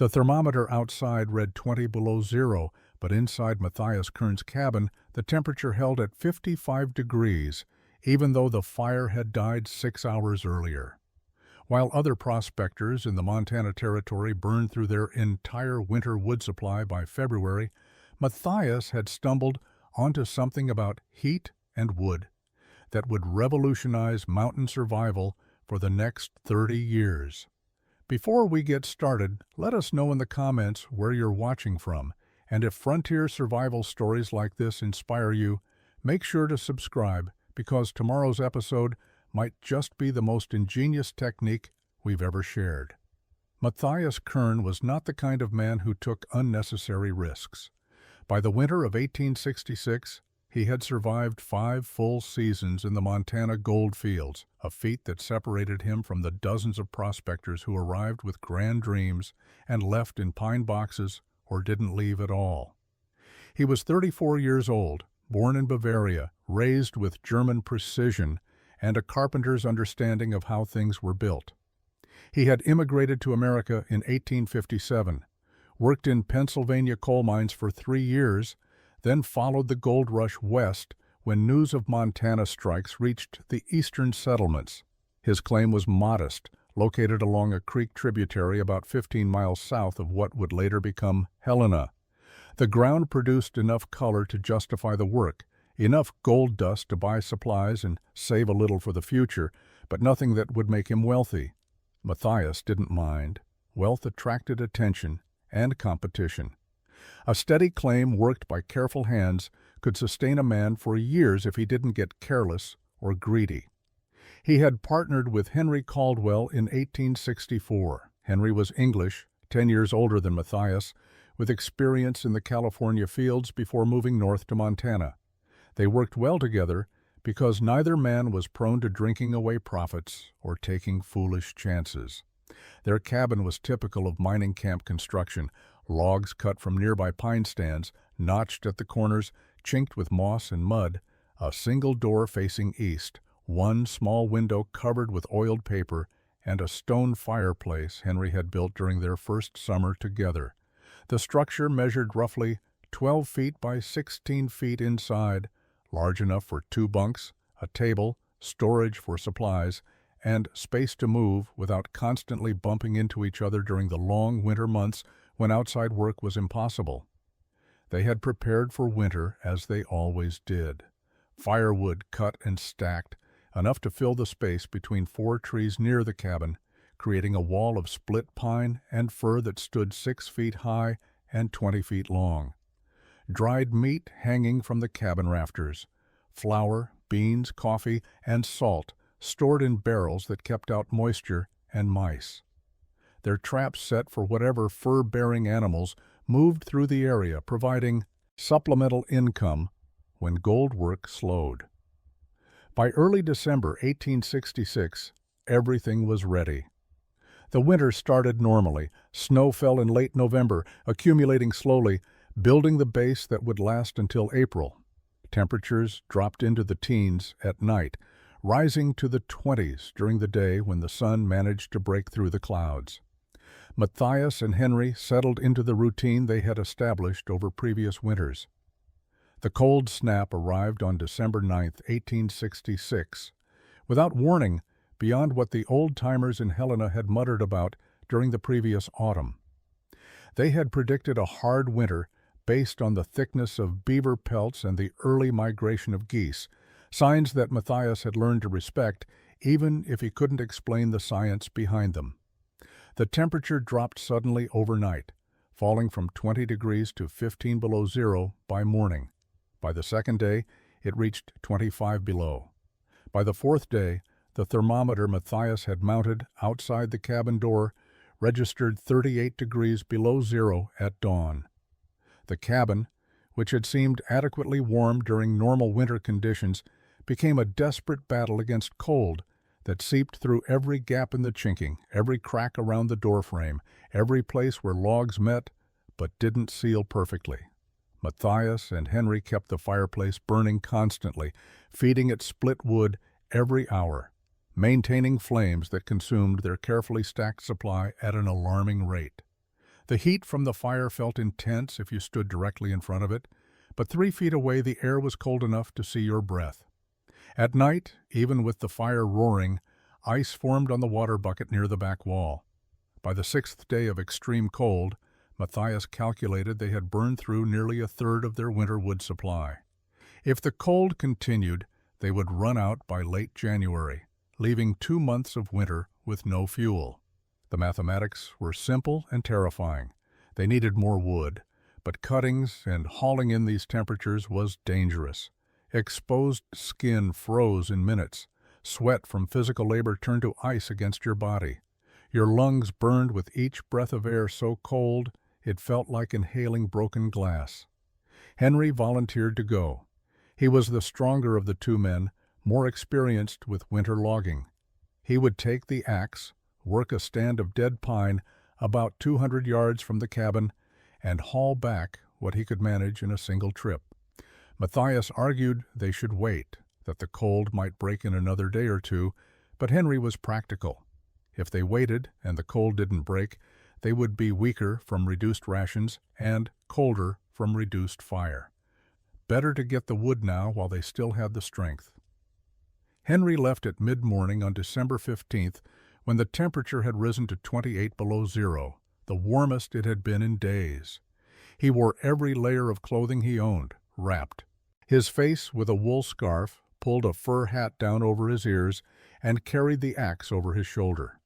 The thermometer outside read 20 below zero, but inside Matthias Kern's cabin, the temperature held at 55 degrees, even though the fire had died 6 hours earlier. While other prospectors in the Montana Territory burned through their entire winter wood supply by February, Matthias had stumbled onto something about heat and wood that would revolutionize mountain survival for the next 30 years. Before we get started, let us know in the comments where you're watching from, and if frontier survival stories like this inspire you, make sure to subscribe because tomorrow's episode might just be the most ingenious technique we've ever shared. Matthias Kern was not the kind of man who took unnecessary risks. By the winter of 1866, he had survived 5 full seasons in the Montana gold fields, a feat that separated him from the dozens of prospectors who arrived with grand dreams and left in pine boxes or didn't leave at all. He was 34 years old, born in Bavaria, raised with German precision and a carpenter's understanding of how things were built. He had immigrated to America in 1857, worked in Pennsylvania coal mines for 3 years, then followed the gold rush west when news of Montana strikes reached the eastern settlements. His claim was modest, located along a creek tributary about 15 miles south of what would later become Helena. The ground produced enough color to justify the work, enough gold dust to buy supplies and save a little for the future, but nothing that would make him wealthy. Matthias didn't mind. Wealth attracted attention and competition. A steady claim worked by careful hands could sustain a man for years if he didn't get careless or greedy. He had partnered with Henry Caldwell in 1864. Henry was English, 10 years older than Matthias, with experience in the California fields before moving north to Montana. They worked well together because neither man was prone to drinking away profits or taking foolish chances. Their cabin was typical of mining camp construction, logs cut from nearby pine stands, notched at the corners, chinked with moss and mud, a single door facing east, one small window covered with oiled paper, and a stone fireplace Henry had built during their first summer together. The structure measured roughly 12 feet by 16 feet inside, large enough for 2 bunks, a table, storage for supplies, and space to move without constantly bumping into each other during the long winter months when outside work was impossible. They had prepared for winter as they always did. Firewood cut and stacked, enough to fill the space between 4 trees near the cabin, creating a wall of split pine and fir that stood 6 feet high and 20 feet long. Dried meat hanging from the cabin rafters, flour, beans, coffee, and salt stored in barrels that kept out moisture and mice. Their traps set for whatever fur-bearing animals moved through the area, providing supplemental income when gold work slowed. By early December 1866, everything was ready. The winter started normally. Snow fell in late November, accumulating slowly, building the base that would last until April. Temperatures dropped into the teens at night, rising to the 20s during the day when the sun managed to break through the clouds. Matthias and Henry settled into the routine they had established over previous winters. The cold snap arrived on December 9, 1866, without warning beyond what the old-timers in Helena had muttered about during the previous autumn. They had predicted a hard winter based on the thickness of beaver pelts and the early migration of geese, signs that Matthias had learned to respect even if he couldn't explain the science behind them. The temperature dropped suddenly overnight, falling from 20 degrees to 15 below zero by morning. By the second day, it reached 25 below. By the 4th day, the thermometer Matthias had mounted outside the cabin door registered 38 degrees below zero at dawn. The cabin, which had seemed adequately warm during normal winter conditions, became a desperate battle against cold that seeped through every gap in the chinking, every crack around the doorframe, every place where logs met but didn't seal perfectly. Matthias and Henry kept the fireplace burning constantly, feeding it split wood every hour, maintaining flames that consumed their carefully stacked supply at an alarming rate. The heat from the fire felt intense if you stood directly in front of it, but 3 feet away the air was cold enough to see your breath. At night, even with the fire roaring, ice formed on the water bucket near the back wall. By the 6th day of extreme cold, Matthias calculated they had burned through nearly a third of their winter wood supply. If the cold continued, they would run out by late January, leaving 2 months of winter with no fuel. The mathematics were simple and terrifying. They needed more wood, but cuttings and hauling in these temperatures was dangerous. Exposed skin froze in minutes. Sweat from physical labor turned to ice against your body. Your lungs burned with each breath of air so cold it felt like inhaling broken glass. Henry volunteered to go. He was the stronger of the 2 men, more experienced with winter logging. He would take the axe, work a stand of dead pine about 200 yards from the cabin, and haul back what he could manage in a single trip. Matthias argued they should wait, that the cold might break in another day or two, but Henry was practical. If they waited and the cold didn't break, they would be weaker from reduced rations and colder from reduced fire. Better to get the wood now while they still had the strength. Henry left at mid-morning on December 15th, when the temperature had risen to 28 below zero, the warmest it had been in days. He wore every layer of clothing he owned, wrapped. His face with a wool scarf, pulled a fur hat down over his ears, and carried the axe over his shoulder.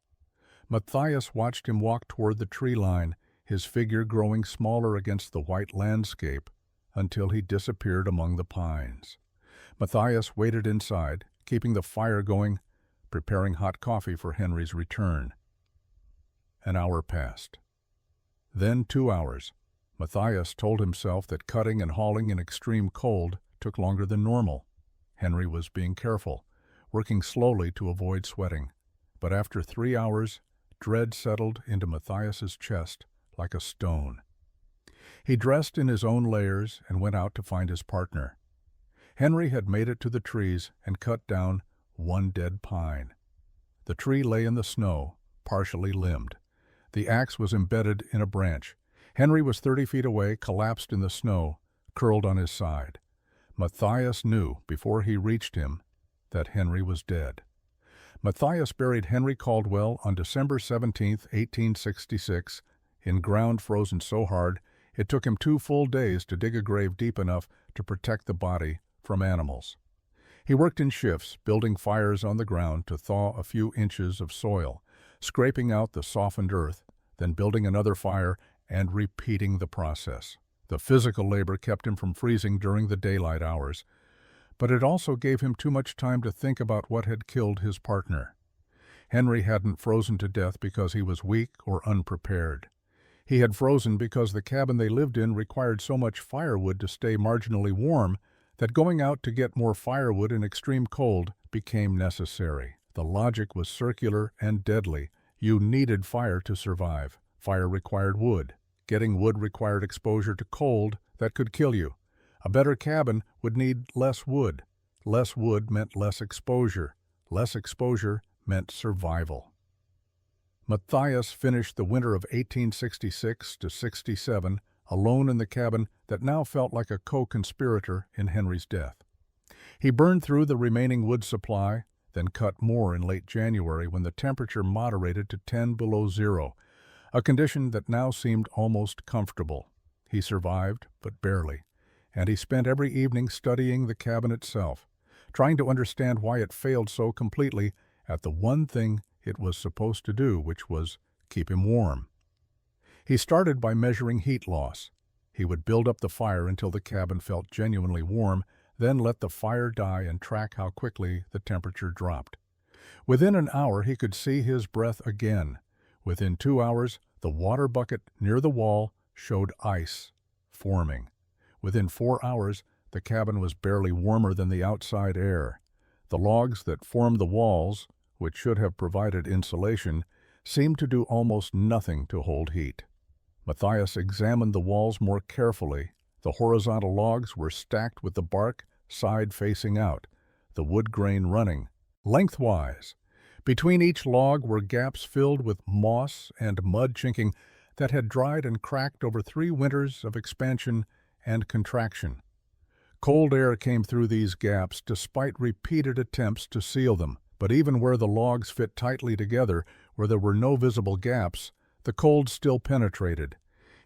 Matthias watched him walk toward the tree line, his figure growing smaller against the white landscape, until he disappeared among the pines. Matthias waited inside, keeping the fire going, preparing hot coffee for Henry's return. An hour passed. Then 2 hours. Matthias told himself that cutting and hauling in extreme cold took longer than normal. Henry was being careful, working slowly to avoid sweating. But after 3 hours, dread settled into Matthias's chest like a stone. He dressed in his own layers and went out to find his partner. Henry had made it to the trees and cut down one dead pine. The tree lay in the snow, partially limbed. The axe was embedded in a branch. Henry was 30 feet away, collapsed in the snow, curled on his side. Matthias knew, before he reached him, that Henry was dead. Matthias buried Henry Caldwell on December 17, 1866, in ground frozen so hard it took him 2 full days to dig a grave deep enough to protect the body from animals. He worked in shifts, building fires on the ground to thaw a few inches of soil, scraping out the softened earth, then building another fire and repeating the process. The physical labor kept him from freezing during the daylight hours, but it also gave him too much time to think about what had killed his partner. Henry hadn't frozen to death because he was weak or unprepared. He had frozen because the cabin they lived in required so much firewood to stay marginally warm that going out to get more firewood in extreme cold became necessary. The logic was circular and deadly. You needed fire to survive. Fire required wood. Getting wood required exposure to cold that could kill you. A better cabin would need less wood. Less wood meant less exposure. Less exposure meant survival. Matthias finished the winter of 1866 to 67 alone in the cabin that now felt like a co-conspirator in Henry's death. He burned through the remaining wood supply, then cut more in late January when the temperature moderated to 10 below zero, a condition that now seemed almost comfortable. He survived, but barely, and he spent every evening studying the cabin itself, trying to understand why it failed so completely at the one thing it was supposed to do, which was keep him warm. He started by measuring heat loss. He would build up the fire until the cabin felt genuinely warm, then let the fire die and track how quickly the temperature dropped. Within an hour he could see his breath again. Within 2 hours, the water bucket near the wall showed ice forming. Within 4 hours, the cabin was barely warmer than the outside air. The logs that formed the walls, which should have provided insulation, seemed to do almost nothing to hold heat. Matthias examined the walls more carefully. The horizontal logs were stacked with the bark side facing out, the wood grain running lengthwise. Between each log were gaps filled with moss and mud chinking. that had dried and cracked over 3 winters of expansion and contraction. Cold air came through these gaps despite repeated attempts to seal them, but even where the logs fit tightly together, where there were no visible gaps, the cold still penetrated.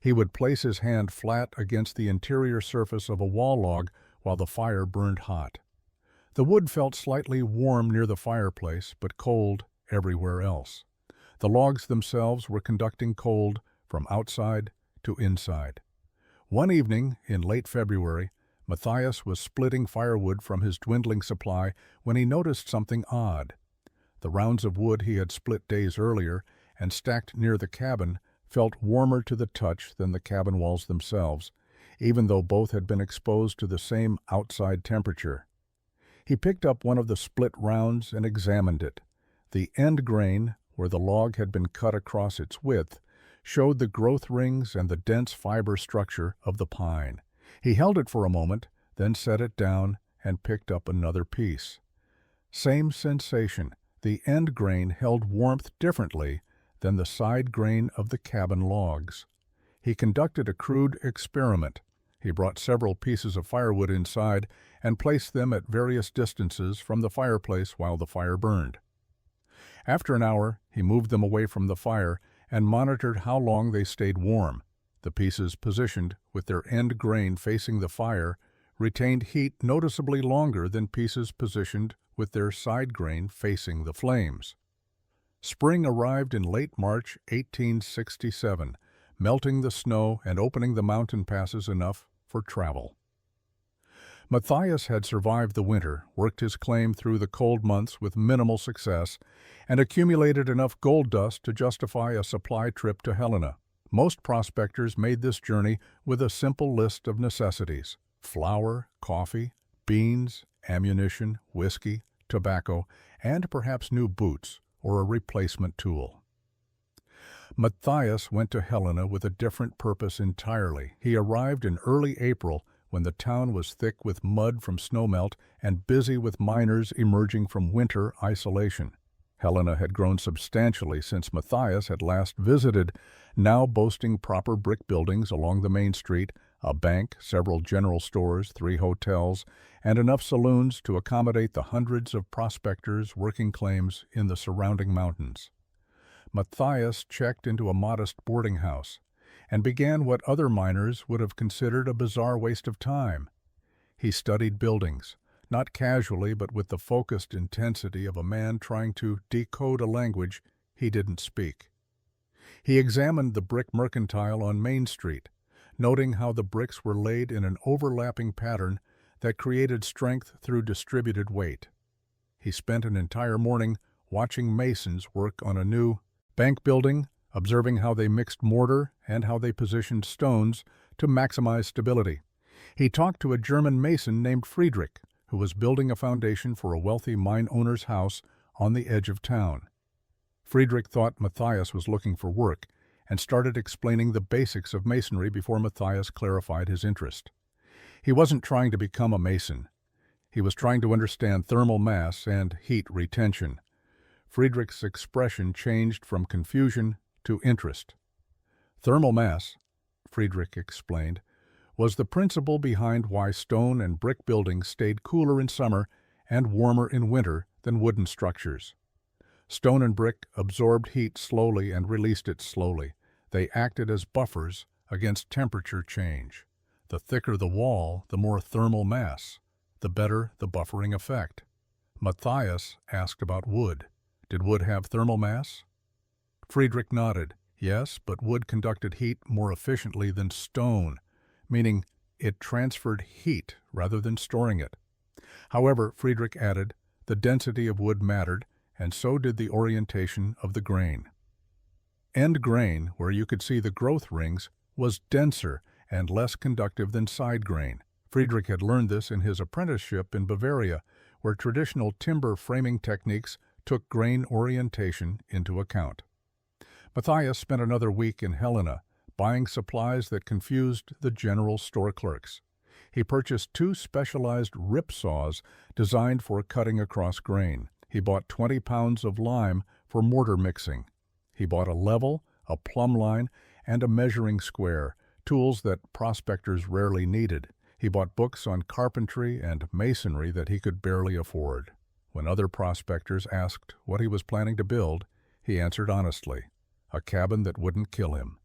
He would place his hand flat against the interior surface of a wall log while the fire burned hot. The wood felt slightly warm near the fireplace, but cold everywhere else. The logs themselves were conducting cold from outside to inside. One evening in late February, Matthias was splitting firewood from his dwindling supply when he noticed something odd. The rounds of wood he had split days earlier and stacked near the cabin felt warmer to the touch than the cabin walls themselves, even though both had been exposed to the same outside temperature. He picked up one of the split rounds and examined it. The end grain, where the log had been cut across its width, showed the growth rings and the dense fiber structure of the pine. He held it for a moment, then set it down and picked up another piece. Same sensation. The end grain held warmth differently than the side grain of the cabin logs. He conducted a crude experiment. He brought several pieces of firewood inside and placed them at various distances from the fireplace while the fire burned. After an hour, he moved them away from the fire and monitored how long they stayed warm. The pieces positioned with their end grain facing the fire retained heat noticeably longer than pieces positioned with their side grain facing the flames. Spring arrived in late March 1867, melting the snow and opening the mountain passes enough for travel. Matthias had survived the winter, worked his claim through the cold months with minimal success, and accumulated enough gold dust to justify a supply trip to Helena. Most prospectors made this journey with a simple list of necessities: flour, coffee, beans, ammunition, whiskey, tobacco, and perhaps new boots or a replacement tool. Matthias went to Helena with a different purpose entirely. He arrived in early April when the town was thick with mud from snowmelt and busy with miners emerging from winter isolation. Helena had grown substantially since Matthias had last visited, now boasting proper brick buildings along the main street, a bank, several general stores, 3 hotels, and enough saloons to accommodate the hundreds of prospectors working claims in the surrounding mountains. Matthias checked into a modest boarding house and began what other miners would have considered a bizarre waste of time. He studied buildings, not casually but with the focused intensity of a man trying to decode a language he didn't speak. He examined the brick mercantile on Main Street, noting how the bricks were laid in an overlapping pattern that created strength through distributed weight. He spent an entire morning watching masons work on a new bank building, observing how they mixed mortar and how they positioned stones to maximize stability. He talked to a German mason named Friedrich, who was building a foundation for a wealthy mine owner's house on the edge of town. Friedrich thought Matthias was looking for work and started explaining the basics of masonry before Matthias clarified his interest. He wasn't trying to become a mason. He was trying to understand thermal mass and heat retention. Friedrich's expression changed from confusion to interest. Thermal mass, Friedrich explained, was the principle behind why stone and brick buildings stayed cooler in summer and warmer in winter than wooden structures. Stone and brick absorbed heat slowly and released it slowly. They acted as buffers against temperature change. The thicker the wall, the more thermal mass, the better the buffering effect. Matthias asked about wood. Did wood have thermal mass? Friedrich nodded. Yes, but wood conducted heat more efficiently than stone, meaning it transferred heat rather than storing it. However, Friedrich added, the density of wood mattered, and so did the orientation of the grain. End grain, where you could see the growth rings, was denser and less conductive than side grain. Friedrich had learned this in his apprenticeship in Bavaria, where traditional timber framing techniques took grain orientation into account. Matthias spent another week in Helena, buying supplies that confused the general store clerks. He purchased 2 specialized rip saws designed for cutting across grain. He bought 20 pounds of lime for mortar mixing. He bought a level, a plumb line, and a measuring square, tools that prospectors rarely needed. He bought books on carpentry and masonry that he could barely afford. When other prospectors asked what he was planning to build, he answered honestly, a cabin that wouldn't kill him.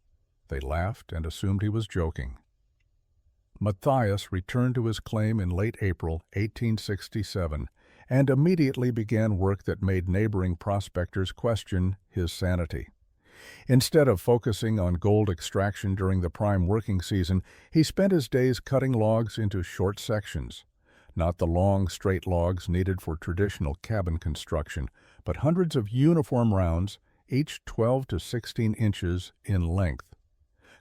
They laughed and assumed he was joking. Matthias returned to his claim in late April 1867 and immediately began work that made neighboring prospectors question his sanity. Instead of focusing on gold extraction during the prime working season, he spent his days cutting logs into short sections. Not the long, straight logs needed for traditional cabin construction, but hundreds of uniform rounds, each 12 to 16 inches in length.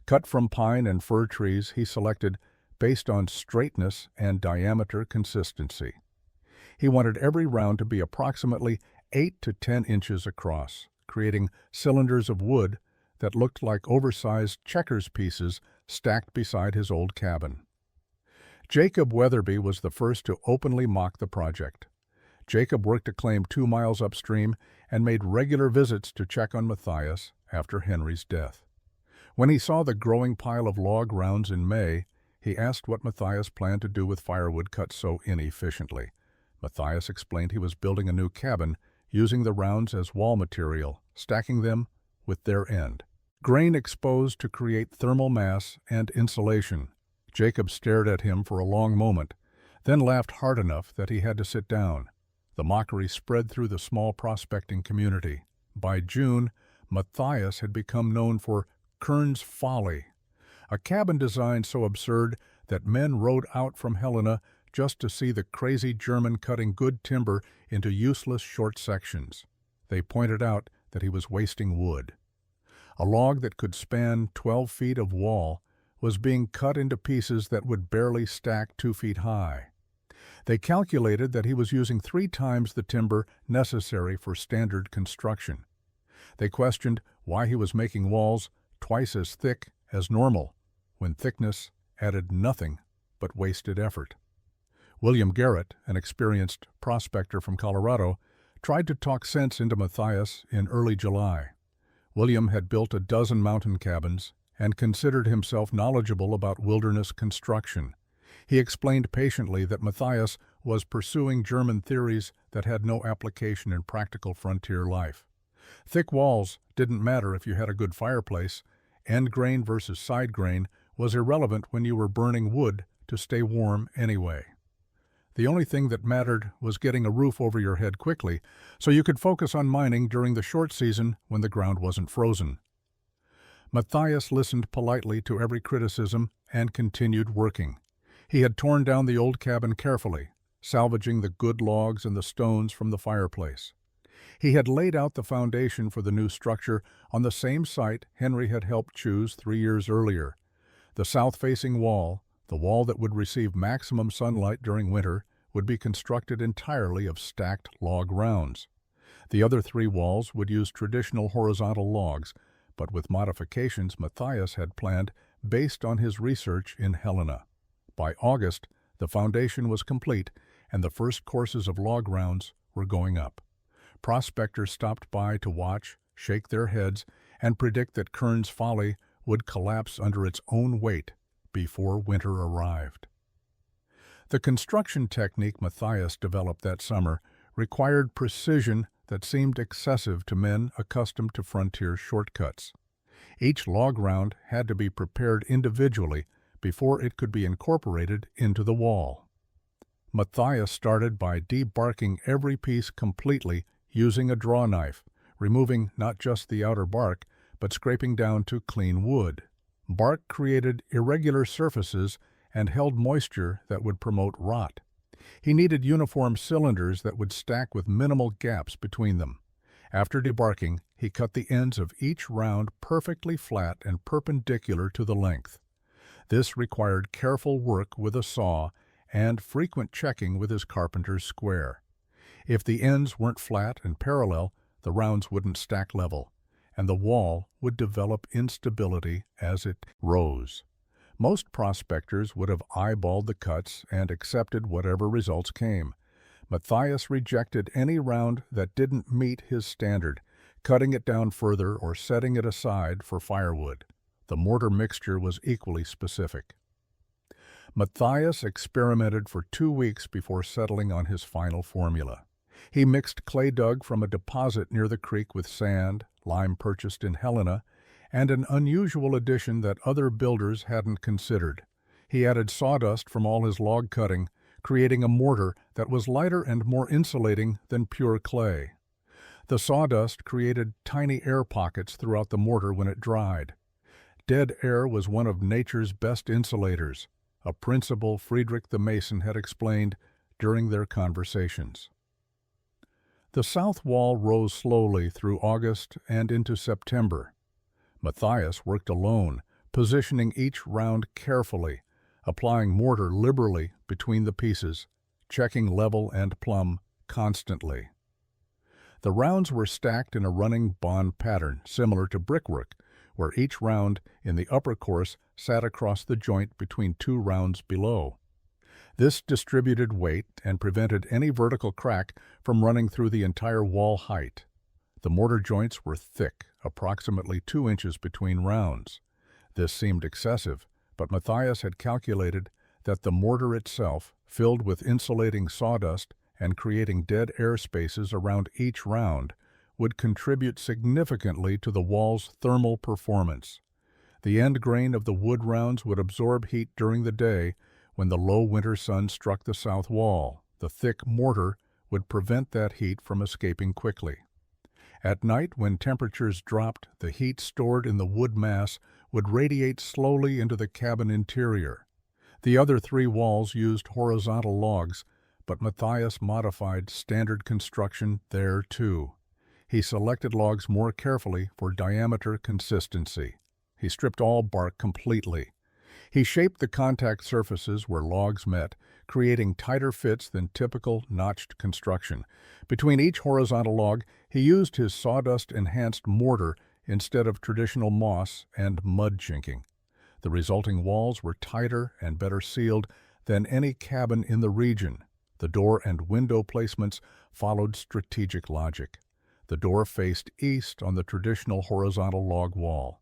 Cut from pine and fir trees, he selected based on straightness and diameter consistency. He wanted every round to be approximately 8 to 10 inches across, creating cylinders of wood that looked like oversized checkers pieces stacked beside his old cabin. Jacob Weatherby was the first to openly mock the project. Jacob worked a claim 2 miles upstream and made regular visits to check on Matthias after Henry's death. When he saw the growing pile of log rounds in May, he asked what Matthias planned to do with firewood cut so inefficiently. Matthias explained he was building a new cabin, using the rounds as wall material, stacking them with their end. Grain exposed to create thermal mass and insulation. Jacob stared at him for a long moment, then laughed hard enough that he had to sit down. The mockery spread through the small prospecting community. By June, Matthias had become known for Kern's Folly, a cabin design so absurd that men rode out from Helena just to see the crazy German cutting good timber into useless short sections. They pointed out that he was wasting wood. A log that could span 12 feet of wall was being cut into pieces that would barely stack 2 feet high. They calculated that he was using 3 times the timber necessary for standard construction. They questioned why he was making walls twice as thick as normal, when thickness added nothing but wasted effort. William Garrett, an experienced prospector from Colorado, tried to talk sense into Matthias in early July. William had built a dozen mountain cabins and considered himself knowledgeable about wilderness construction. He explained patiently that Matthias was pursuing German theories that had no application in practical frontier life. Thick walls didn't matter if you had a good fireplace. End grain versus side grain was irrelevant when you were burning wood to stay warm anyway. The only thing that mattered was getting a roof over your head quickly, so you could focus on mining during the short season when the ground wasn't frozen. Matthias listened politely to every criticism and continued working. He had torn down the old cabin carefully, salvaging the good logs and the stones from the fireplace. He had laid out the foundation for the new structure on the same site Henry had helped choose 3 years earlier. The south-facing wall, the wall that would receive maximum sunlight during winter, would be constructed entirely of stacked log rounds. The other 3 walls would use traditional horizontal logs, but with modifications Matthias had planned based on his research in Helena. By August, the foundation was complete, and the first courses of log rounds were going up. Prospectors stopped by to watch, shake their heads, and predict that Kern's Folly would collapse under its own weight before winter arrived. The construction technique Matthias developed that summer required precision that seemed excessive to men accustomed to frontier shortcuts. Each log round had to be prepared individually before it could be incorporated into the wall. Matthias started by debarking every piece completely using a draw knife, removing not just the outer bark, but scraping down to clean wood. Bark created irregular surfaces and held moisture that would promote rot. He needed uniform cylinders that would stack with minimal gaps between them. After debarking, he cut the ends of each round perfectly flat and perpendicular to the length. This required careful work with a saw and frequent checking with his carpenter's square. If the ends weren't flat and parallel, the rounds wouldn't stack level, and the wall would develop instability as it rose. Most prospectors would have eyeballed the cuts and accepted whatever results came. Matthias rejected any round that didn't meet his standard, cutting it down further or setting it aside for firewood. The mortar mixture was equally specific. Matthias experimented for 2 weeks before settling on his final formula. He mixed clay dug from a deposit near the creek with sand, lime purchased in Helena, and an unusual addition that other builders hadn't considered. He added sawdust from all his log cutting, creating a mortar that was lighter and more insulating than pure clay. The sawdust created tiny air pockets throughout the mortar when it dried. Dead air was one of nature's best insulators, a principle Friedrich the Mason had explained during their conversations. The south wall rose slowly through August and into September. Matthias worked alone, positioning each round carefully, applying mortar liberally between the pieces, checking level and plumb constantly. The rounds were stacked in a running bond pattern similar to brickwork, where each round in the upper course sat across the joint between 2 rounds below. This distributed weight and prevented any vertical crack from running through the entire wall height. The mortar joints were thick, approximately 2 inches between rounds. This seemed excessive, but Matthias had calculated that the mortar itself, filled with insulating sawdust and creating dead air spaces around each round, would contribute significantly to the wall's thermal performance. The end grain of the wood rounds would absorb heat during the day when the low winter sun struck the south wall. The thick mortar would prevent that heat from escaping quickly. At night, when temperatures dropped, the heat stored in the wood mass would radiate slowly into the cabin interior. The other 3 walls used horizontal logs, but Matthias modified standard construction there too. He selected logs more carefully for diameter consistency. He stripped all bark completely. He shaped the contact surfaces where logs met, creating tighter fits than typical notched construction. Between each horizontal log, he used his sawdust-enhanced mortar instead of traditional moss and mud chinking. The resulting walls were tighter and better sealed than any cabin in the region. The door and window placements followed strategic logic. The door faced east on the traditional horizontal log wall.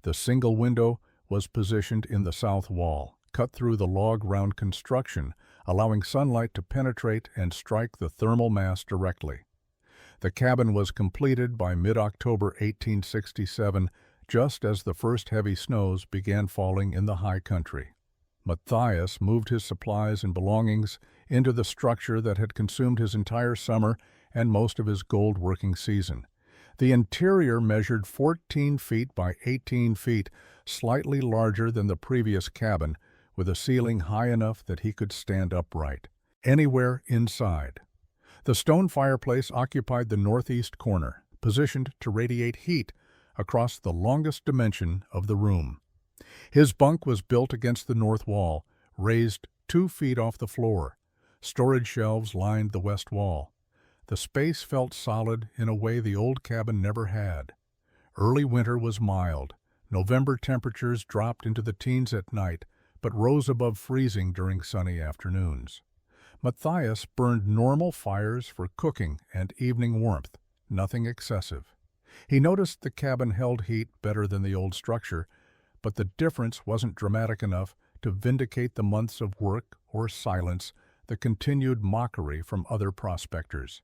The single window was positioned in the south wall, cut through the log-round construction, allowing sunlight to penetrate and strike the thermal mass directly. The cabin was completed by mid-October 1867, just as the first heavy snows began falling in the high country. Matthias moved his supplies and belongings into the structure that had consumed his entire summer and most of his gold working season. The interior measured 14 feet by 18 feet, slightly larger than the previous cabin, with a ceiling high enough that he could stand upright. Anywhere inside. The stone fireplace occupied the northeast corner, positioned to radiate heat across the longest dimension of the room. His bunk was built against the north wall, raised 2 feet off the floor. Storage shelves lined the west wall. The space felt solid in a way the old cabin never had. Early winter was mild. November temperatures dropped into the teens at night, but rose above freezing during sunny afternoons. Matthias burned normal fires for cooking and evening warmth, nothing excessive. He noticed the cabin held heat better than the old structure, but the difference wasn't dramatic enough to vindicate the months of work or silence, the continued mockery from other prospectors.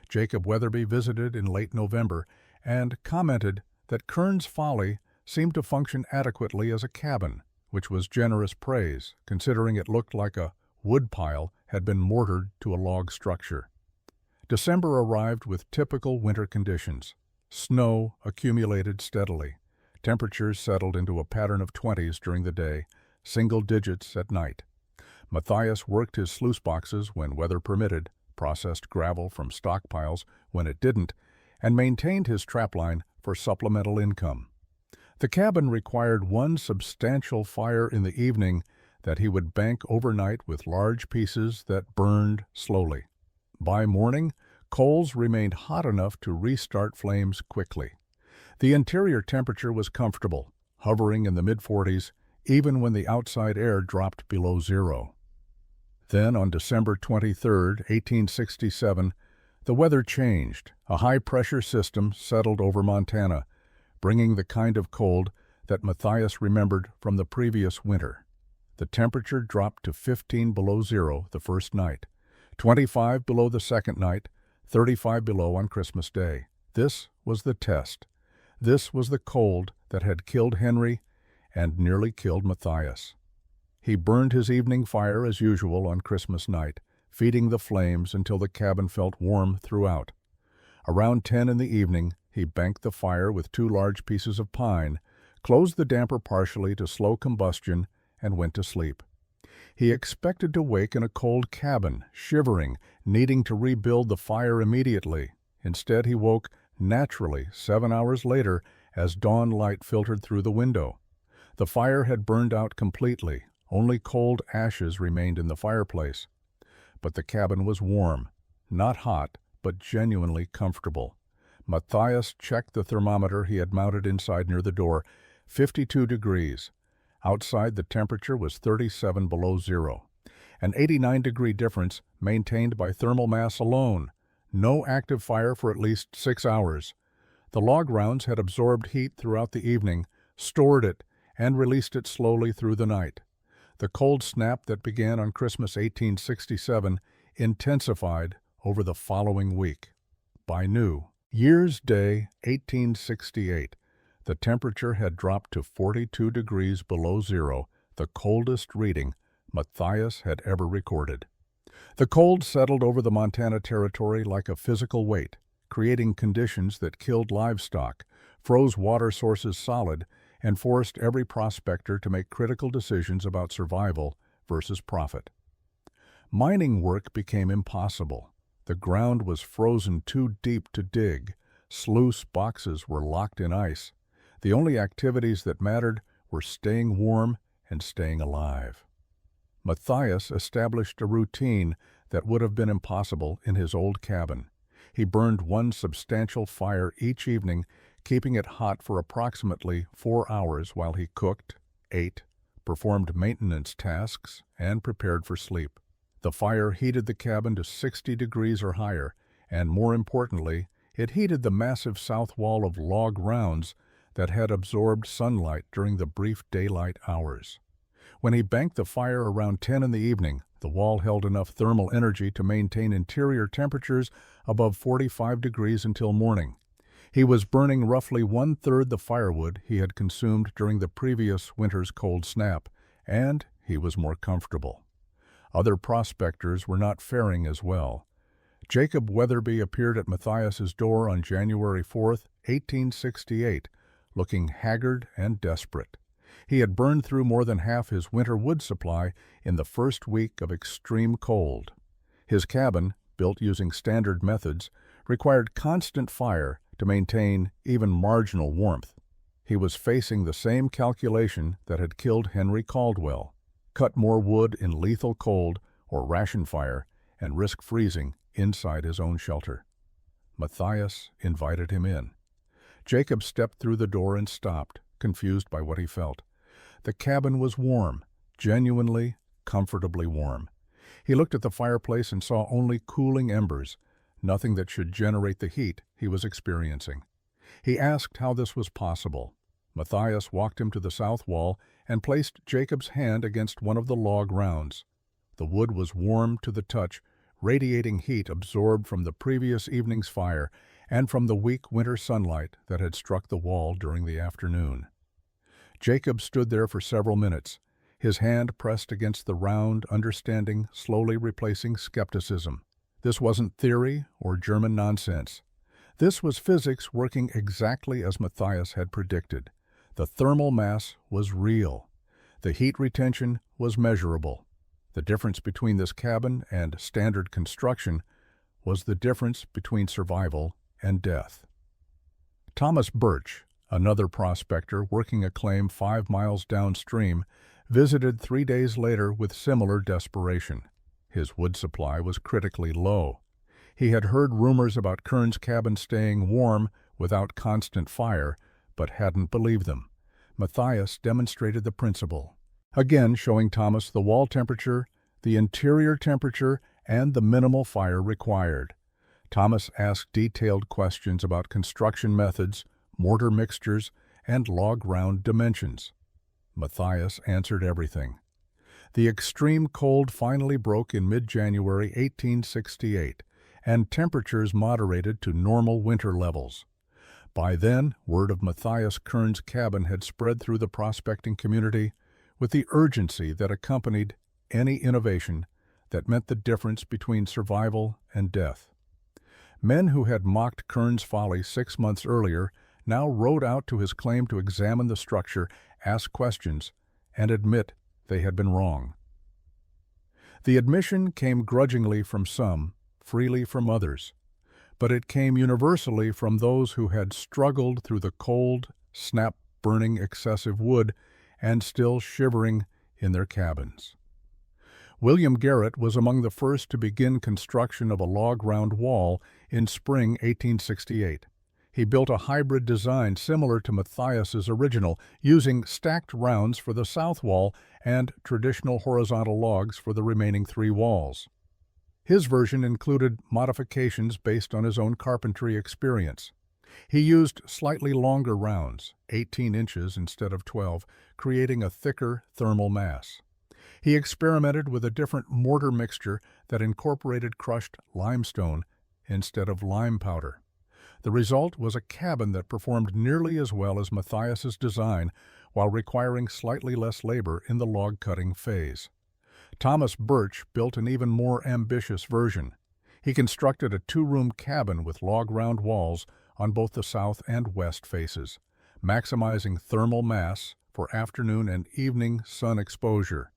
Jacob Weatherby visited in late November and commented that Kern's Folly seemed to function adequately as a cabin, which was generous praise, considering it looked like a woodpile had been mortared to a log structure. December arrived with typical winter conditions. Snow accumulated steadily. Temperatures settled into a pattern of 20s during the day, single digits at night. Matthias worked his sluice boxes when weather permitted, processed gravel from stockpiles when it didn't, and maintained his trapline for supplemental income. The cabin required one substantial fire in the evening that he would bank overnight with large pieces that burned slowly. By morning, coals remained hot enough to restart flames quickly. The interior temperature was comfortable, hovering in the mid-40s, even when the outside air dropped below zero. Then, on December 23, 1867, the weather changed. A high-pressure system settled over Montana, bringing the kind of cold that Matthias remembered from the previous winter. The temperature dropped to 15 below zero the first night, 25 below the second night, 35 below on Christmas Day. This was the test. This was the cold that had killed Henry and nearly killed Matthias. He burned his evening fire as usual on Christmas night, feeding the flames until the cabin felt warm throughout. Around 10 in the evening, he banked the fire with 2 large pieces of pine, closed the damper partially to slow combustion, and went to sleep. He expected to wake in a cold cabin, shivering, needing to rebuild the fire immediately. Instead, he woke naturally 7 hours later as dawn light filtered through the window. The fire had burned out completely. Only cold ashes remained in the fireplace. But the cabin was warm, not hot, but genuinely comfortable. Matthias checked the thermometer he had mounted inside near the door, 52 degrees. Outside, the temperature was 37 below zero. An 89-degree difference maintained by thermal mass alone. No active fire for at least 6 hours. The log rounds had absorbed heat throughout the evening, stored it, and released it slowly through the night. The cold snap that began on Christmas 1867 intensified over the following week. By New Year's Day 1868, the temperature had dropped to 42 degrees below zero, the coldest reading Matthias had ever recorded. The cold settled over the Montana Territory like a physical weight, creating conditions that killed livestock, froze water sources solid, and forced every prospector to make critical decisions about survival versus profit. Mining work became impossible. The ground was frozen too deep to dig. Sluice boxes were locked in ice. The only activities that mattered were staying warm and staying alive. Matthias established a routine that would have been impossible in his old cabin. He burned 1 substantial fire each evening, keeping it hot for approximately 4 hours while he cooked, ate, performed maintenance tasks, and prepared for sleep. The fire heated the cabin to 60 degrees or higher, and more importantly, it heated the massive south wall of log rounds that had absorbed sunlight during the brief daylight hours. When he banked the fire around 10 in the evening, the wall held enough thermal energy to maintain interior temperatures above 45 degrees until morning. He was burning roughly 1/3 the firewood he had consumed during the previous winter's cold snap, and he was more comfortable. Other prospectors were not faring as well. Jacob Weatherby appeared at Matthias's door on January 4, 1868, looking haggard and desperate. He had burned through more than half his winter wood supply in the first week of extreme cold. His cabin, built using standard methods, required constant fire to maintain even marginal warmth. He was facing the same calculation that had killed Henry Caldwell: cut more wood in lethal cold or ration fire and risk freezing inside his own shelter. Matthias invited him in. Jacob stepped through the door and stopped, confused by what he felt. The cabin was warm, genuinely, comfortably warm. He looked at the fireplace and saw only cooling embers, nothing that should generate the heat he was experiencing. He asked how this was possible. Matthias walked him to the south wall and placed Jacob's hand against one of the log rounds. The wood was warm to the touch, radiating heat absorbed from the previous evening's fire and from the weak winter sunlight that had struck the wall during the afternoon. Jacob stood there for several minutes, his hand pressed against the round, understanding slowly replacing skepticism. This wasn't theory or German nonsense. This was physics working exactly as Matthias had predicted. The thermal mass was real. The heat retention was measurable. The difference between this cabin and standard construction was the difference between survival and death. Thomas Birch, another prospector working a claim 5 miles downstream, visited 3 days later with similar desperation. His wood supply was critically low. He had heard rumors about Kern's cabin staying warm without constant fire, but hadn't believed them. Matthias demonstrated the principle, again showing Thomas the wall temperature, the interior temperature, and the minimal fire required. Thomas asked detailed questions about construction methods, mortar mixtures, and log-round dimensions. Matthias answered everything. The extreme cold finally broke in mid-January 1868, and temperatures moderated to normal winter levels. By then, word of Matthias Kern's cabin had spread through the prospecting community with the urgency that accompanied any innovation that meant the difference between survival and death. Men who had mocked Kern's folly 6 months earlier now rode out to his claim to examine the structure, ask questions, and admit they had been wrong. The admission came grudgingly from some, freely from others, but it came universally from those who had struggled through the cold, snap-burning excessive wood and still shivering in their cabins. William Garrett was among the first to begin construction of a log-round wall in spring 1868. He built a hybrid design similar to Matthias's original, using stacked rounds for the south wall and traditional horizontal logs for the remaining 3 walls. His version included modifications based on his own carpentry experience. He used slightly longer rounds, 18 inches instead of 12, creating a thicker thermal mass. He experimented with a different mortar mixture that incorporated crushed limestone instead of lime powder. The result was a cabin that performed nearly as well as Matthias's design while requiring slightly less labor in the log-cutting phase. Thomas Birch built an even more ambitious version. He constructed a 2-room cabin with log-round walls on both the south and west faces, maximizing thermal mass for afternoon and evening sun exposure.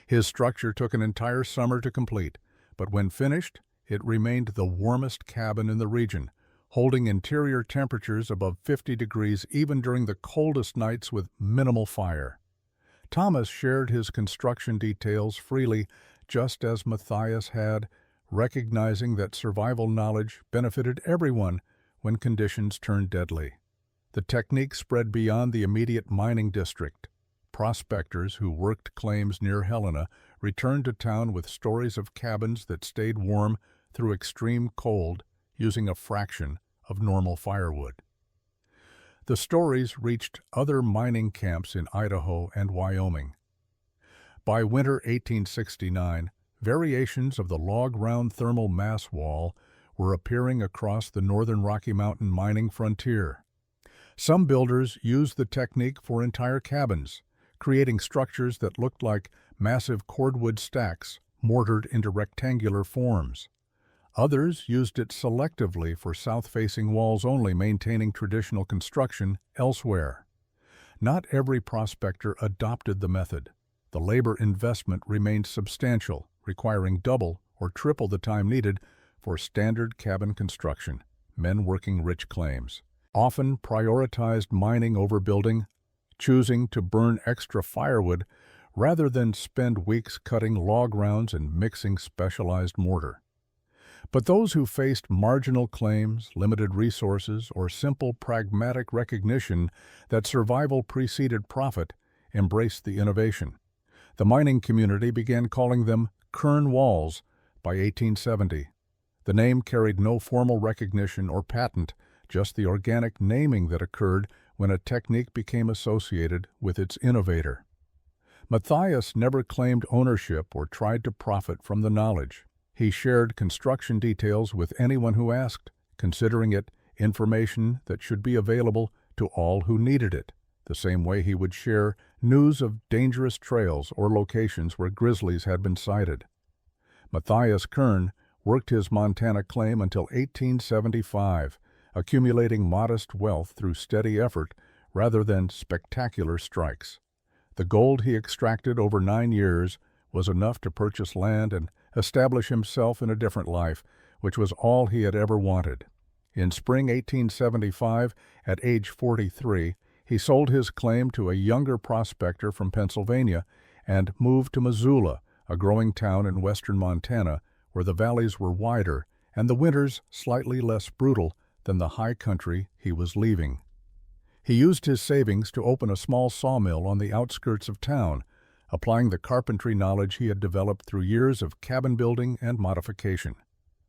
His structure took an entire summer to complete, but when finished, it remained the warmest cabin in the region, holding interior temperatures above 50 degrees even during the coldest nights with minimal fire. Thomas shared his construction details freely, just as Matthias had, recognizing that survival knowledge benefited everyone when conditions turned deadly. The technique spread beyond the immediate mining district. Prospectors who worked claims near Helena returned to town with stories of cabins that stayed warm through extreme cold using a fraction of normal firewood. The stories reached other mining camps in Idaho and Wyoming. By winter 1869, variations of the log-round thermal mass wall were appearing across the northern Rocky Mountain mining frontier. Some builders used the technique for entire cabins, creating structures that looked like massive cordwood stacks mortared into rectangular forms. Others used it selectively for south-facing walls only, maintaining traditional construction elsewhere. Not every prospector adopted the method. The labor investment remained substantial, requiring double or triple the time needed for standard cabin construction. Men working rich claims often prioritized mining over building, choosing to burn extra firewood rather than spend weeks cutting log rounds and mixing specialized mortar. But those who faced marginal claims, limited resources, or simple pragmatic recognition that survival preceded profit embraced the innovation. The mining community began calling them Kern Walls by 1870. The name carried no formal recognition or patent, just the organic naming that occurred when a technique became associated with its innovator. Matthias never claimed ownership or tried to profit from the knowledge. He shared construction details with anyone who asked, considering it information that should be available to all who needed it, the same way he would share news of dangerous trails or locations where grizzlies had been sighted. Matthias Kern worked his Montana claim until 1875, accumulating modest wealth through steady effort rather than spectacular strikes. The gold he extracted over 9 years was enough to purchase land and establish himself in a different life, which was all he had ever wanted. In spring 1875, at age 43, he sold his claim to a younger prospector from Pennsylvania and moved to Missoula, a growing town in western Montana where the valleys were wider and the winters slightly less brutal than the high country he was leaving. He used his savings to open a small sawmill on the outskirts of town, applying the carpentry knowledge he had developed through years of cabin building and modification.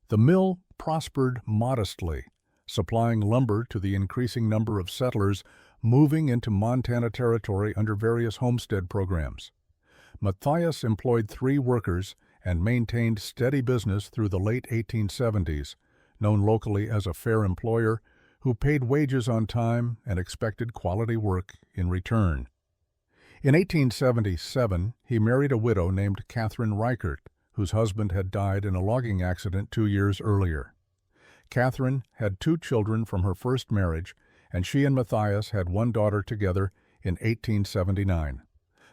The mill prospered modestly, supplying lumber to the increasing number of settlers moving into Montana Territory under various homestead programs. Matthias employed 3 workers and maintained steady business through the late 1870s, known locally as a fair employer who paid wages on time and expected quality work in return. In 1877, he married a widow named Catherine Reichert, whose husband had died in a logging accident 2 years earlier. Catherine had 2 children from her first marriage, and she and Matthias had 1 daughter together in 1879.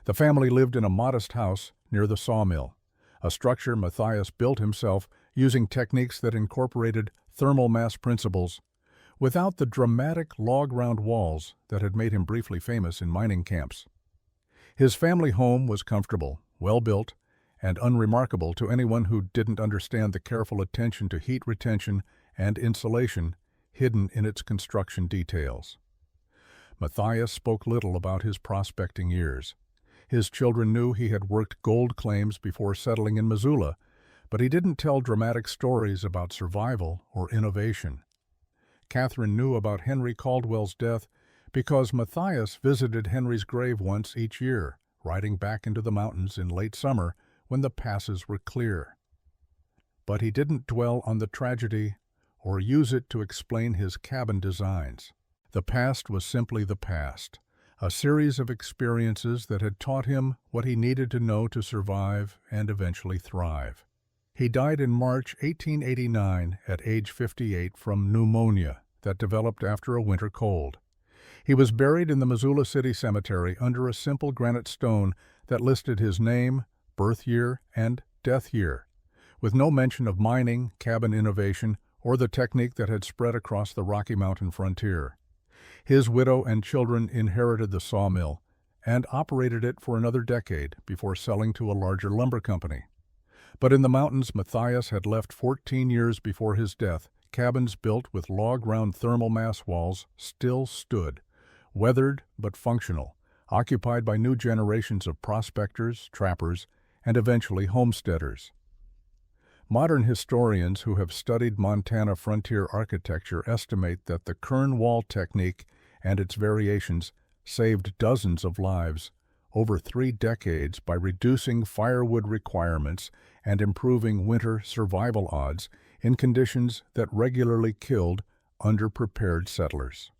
The family lived in a modest house near the sawmill, a structure Matthias built himself using techniques that incorporated thermal mass principles without the dramatic log-round walls that had made him briefly famous in mining camps. His family home was comfortable, well-built, and unremarkable to anyone who didn't understand the careful attention to heat retention and insulation hidden in its construction details. Matthias spoke little about his prospecting years. His children knew he had worked gold claims before settling in Missoula, but he didn't tell dramatic stories about survival or innovation. Catherine knew about Henry Caldwell's death because Matthias visited Henry's grave once each year, riding back into the mountains in late summer when the passes were clear. But he didn't dwell on the tragedy or use it to explain his cabin designs. The past was simply the past, a series of experiences that had taught him what he needed to know to survive and eventually thrive. He died in March 1889 at age 58 from pneumonia that developed after a winter cold. He was buried in the Missoula City Cemetery under a simple granite stone that listed his name, birth year, and death year, with no mention of mining, cabin innovation, or the technique that had spread across the Rocky Mountain frontier. His widow and children inherited the sawmill and operated it for another decade before selling to a larger lumber company. But in the mountains Matthias had left 14 years before his death, cabins built with log-round thermal mass walls still stood, weathered but functional, occupied by new generations of prospectors, trappers, and eventually homesteaders. Modern historians who have studied Montana frontier architecture estimate that the kern wall technique and its variations saved dozens of lives over 3 decades by reducing firewood requirements and improving winter survival odds in conditions that regularly killed underprepared settlers.